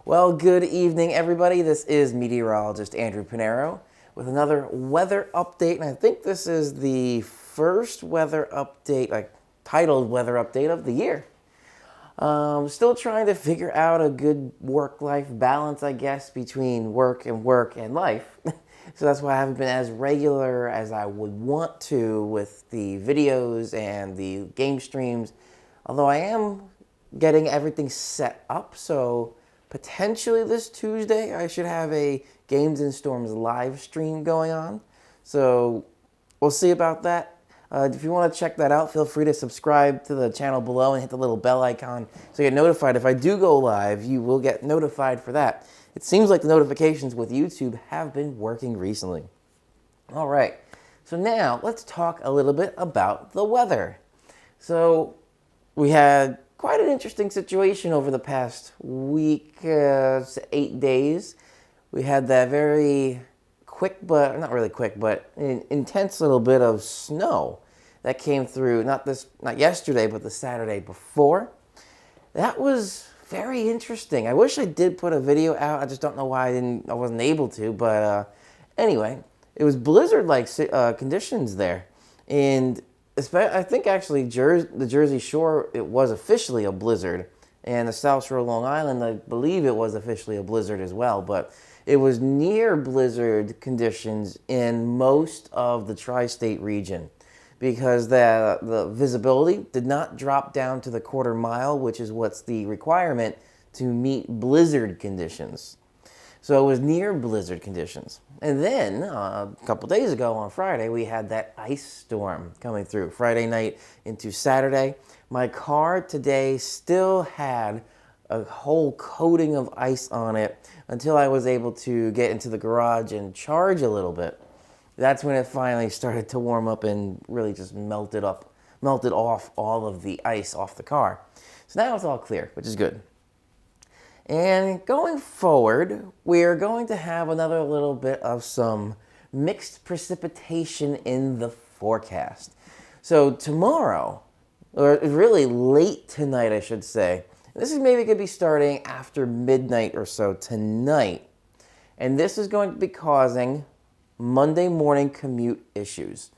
Well, good evening, everybody. This is meteorologist Andrew Pinero with another weather update, and I think this is the first weather update, titled weather update of the year. Still trying to figure out a good work-life balance, I guess, between work and life. So that's why I haven't been as regular as I would want to with the videos and the game streams. Although I am getting everything set up, so potentially this Tuesday I should have a Games and Storms live stream going on. So we'll see about that. If you want to check that out, feel free to subscribe to the channel below and hit the little bell icon so you get notified. If I do go live, you will get notified for that. It seems like the notifications with YouTube have been working recently. All right, so now let's talk a little bit about the weather. So we had quite an interesting situation over the past week, 8 days. We had that very quick, but not really quick, but an intense little bit of snow that came through, not yesterday, but the Saturday before. That was very interesting. I wish I did put a video out. I just don't know why I wasn't able to, but anyway, it was blizzard-like conditions there. And I think actually the Jersey Shore, it was officially a blizzard. And the South Shore of Long Island, I believe it was officially a blizzard as well. But it was near blizzard conditions in most of the tri-state region because the visibility did not drop down to the quarter mile, which is what's the requirement to meet blizzard conditions. So it was near blizzard conditions. And then a couple days ago on Friday, we had that ice storm coming through. Friday night into Saturday. My car today still had a whole coating of ice on it until I was able to get into the garage and charge a little bit. That's when it finally started to warm up and really just melted off all of the ice off the car. So now it's all clear, which is good. And going forward, we're going to have another little bit of some mixed precipitation in the forecast. So tomorrow, or really late tonight, I should say, this is maybe going to be starting after midnight or so tonight. And this is going to be causing Monday morning commute issues.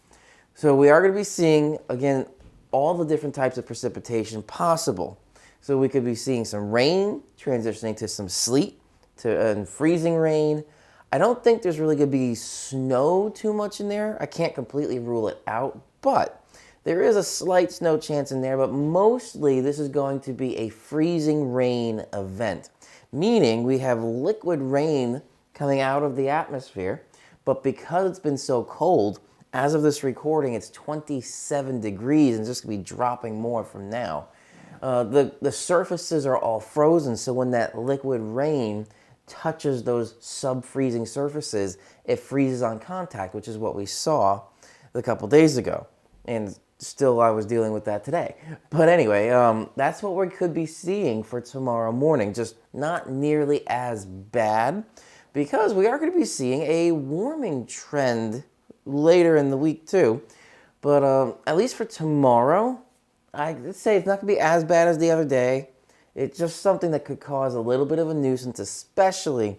So we are going to be seeing, again, all the different types of precipitation possible. So we could be seeing some rain transitioning to some sleet and freezing rain. I don't think there's really going to be snow too much in there. I can't completely rule it out, but there is a slight snow chance in there, but mostly this is going to be a freezing rain event, meaning we have liquid rain coming out of the atmosphere, but because it's been so cold, as of this recording, it's 27 degrees and it's just going to be dropping more from now. The surfaces are all frozen, so when that liquid rain touches those sub-freezing surfaces, it freezes on contact, which is what we saw a couple days ago. And still, I was dealing with that today. But anyway, that's what we could be seeing for tomorrow morning, just not nearly as bad, because we are going to be seeing a warming trend later in the week too. But at least for tomorrow, I'd say it's not going to be as bad as the other day. It's just something that could cause a little bit of a nuisance, especially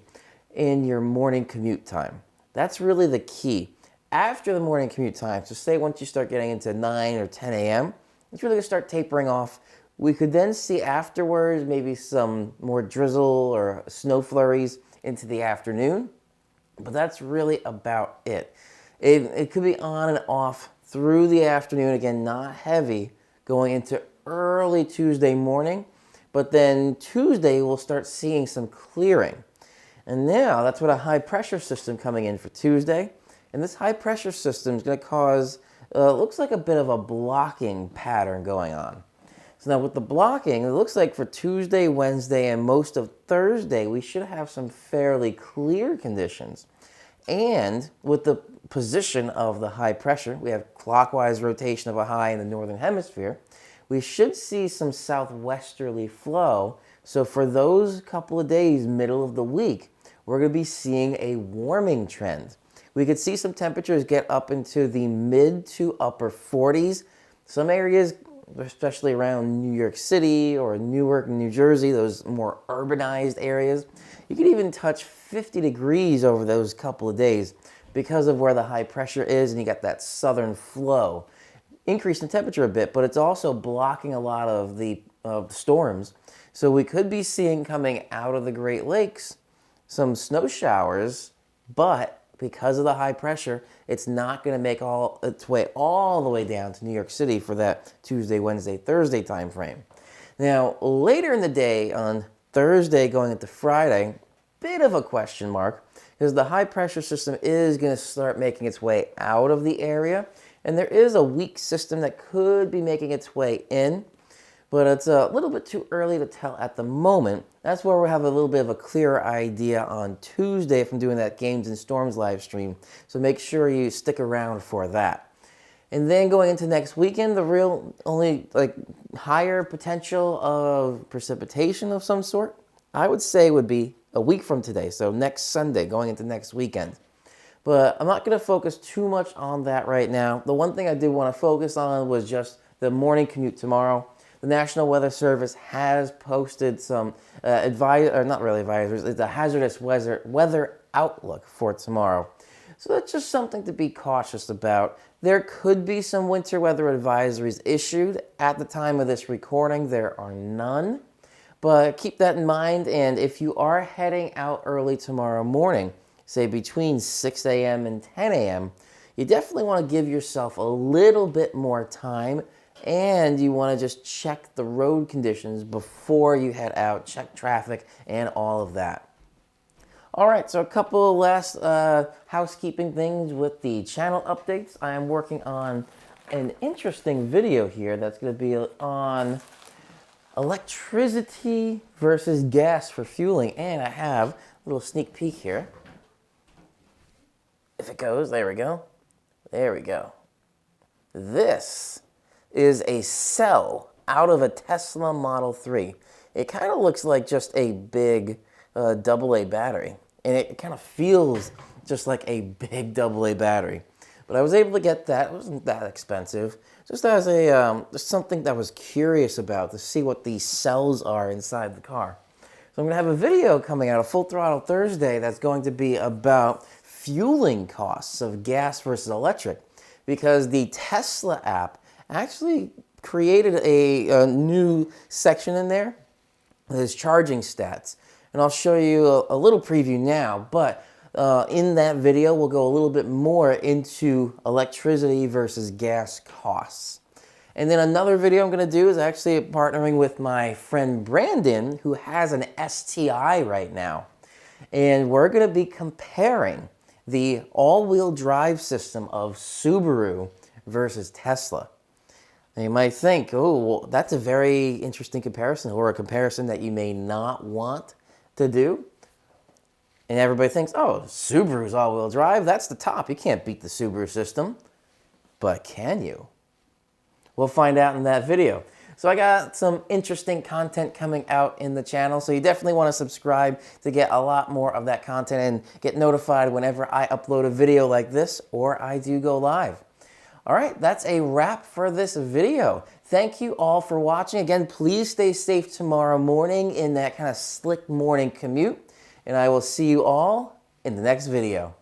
in your morning commute time. That's really the key. After the morning commute time, so say once you start getting into 9 or 10 a.m., it's really going to start tapering off. We could then see afterwards maybe some more drizzle or snow flurries into the afternoon, but that's really about it. It could be on and off through the afternoon, again, not heavy, going into early Tuesday morning, but then Tuesday we'll start seeing some clearing. And now that's what a high pressure system coming in for Tuesday. And this high pressure system is going to cause, looks like a bit of a blocking pattern going on. So now with the blocking, it looks like for Tuesday, Wednesday, and most of Thursday, we should have some fairly clear conditions. And with the position of the high pressure, we have clockwise rotation of a high in the northern hemisphere, we should see some southwesterly flow. So for those couple of days, middle of the week, we're going to be seeing a warming trend. We could see some temperatures get up into the mid to upper 40s. Some areas especially around New York City or Newark, New Jersey, those more urbanized areas. You could even touch 50 degrees over those couple of days because of where the high pressure is, and you got that southern flow. Increase in temperature a bit, but it's also blocking a lot of the storms. So we could be seeing coming out of the Great Lakes some snow showers, but because of the high pressure, it's not going to make its way all the way down to New York City for that Tuesday, Wednesday, Thursday time frame. Now, later in the day on Thursday going into Friday, bit of a question mark because the high pressure system is going to start making its way out of the area, and there is a weak system that could be making its way in, but it's a little bit too early to tell at the moment. That's where we'll have a little bit of a clearer idea on Tuesday if I'm doing that Games and Storms live stream. So make sure you stick around for that. And then going into next weekend, the real only higher potential of precipitation of some sort, I would say would be a week from today. So next Sunday, going into next weekend. But I'm not going to focus too much on that right now. The one thing I did want to focus on was just the morning commute tomorrow. The National Weather Service has posted some not really advisors, it's a hazardous weather outlook for tomorrow. So that's just something to be cautious about. There could be some winter weather advisories issued. At the time of this recording, there are none. But keep that in mind, and if you are heading out early tomorrow morning, say between 6 a.m. and 10 a.m., you definitely want to give yourself a little bit more time, and you want to just check the road conditions before you head out, check traffic and all of that. All right, so a couple last housekeeping things with the channel updates. I am working on an interesting video here that's going to be on electricity versus gas for fueling, and I have a little sneak peek here. If it goes, there we go. There we go. This is a cell out of a Tesla Model 3. It kind of looks like just a big AA battery, and it kind of feels just like a big AA battery. But I was able to get that. It wasn't that expensive. Just as a just something that I was curious about to see what these cells are inside the car. So I'm going to have a video coming out, a Full Throttle Thursday, that's going to be about fueling costs of gas versus electric, because the Tesla app actually created a new section in there that is charging stats. And I'll show you a little preview now, but in that video, we'll go a little bit more into electricity versus gas costs. And then another video I'm going to do is actually partnering with my friend Brandon, who has an STI right now. And we're going to be comparing the all-wheel drive system of Subaru versus Tesla. And you might think, oh, well, that's a very interesting comparison, or a comparison that you may not want to do. And everybody thinks, oh, Subaru's all-wheel drive, that's the top. You can't beat the Subaru system. But can you? We'll find out in that video. So I got some interesting content coming out in the channel, so you definitely want to subscribe to get a lot more of that content and get notified whenever I upload a video like this or I do go live. All right, that's a wrap for this video. Thank you all for watching. Again, please stay safe tomorrow morning in that kind of slick morning commute, and I will see you all in the next video.